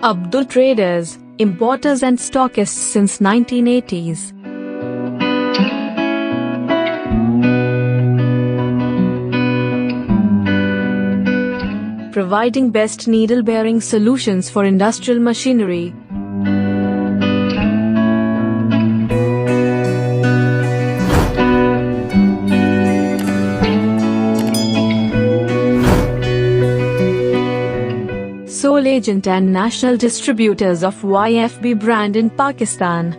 Abdul Traders, importers and stockists since 1980s. Providing best needle-bearing solutions for industrial machinery. Sole agent and national distributors of YFB brand in Pakistan.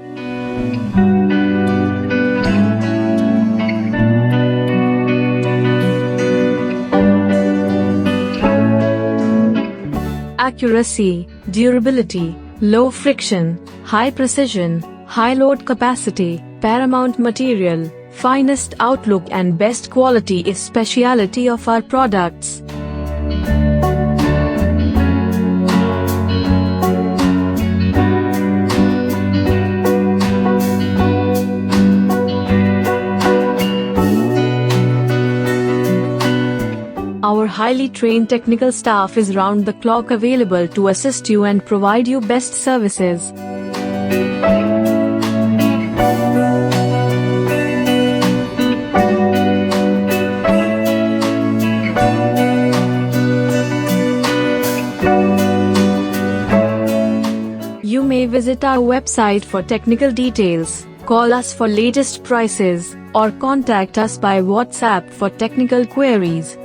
Accuracy, durability, low friction, high precision, high load capacity, paramount material, finest outlook and best quality is speciality of our products. Our highly trained technical staff is round the clock available to assist you and provide you best services. You may visit our website for technical details, call us for latest prices, or contact us by WhatsApp for technical queries.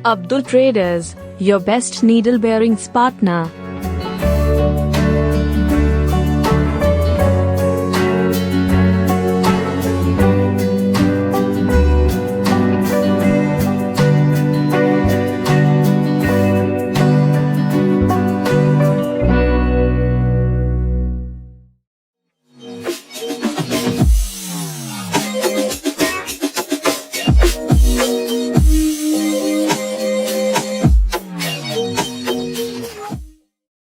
Abdul Traders, your best needle bearings partner.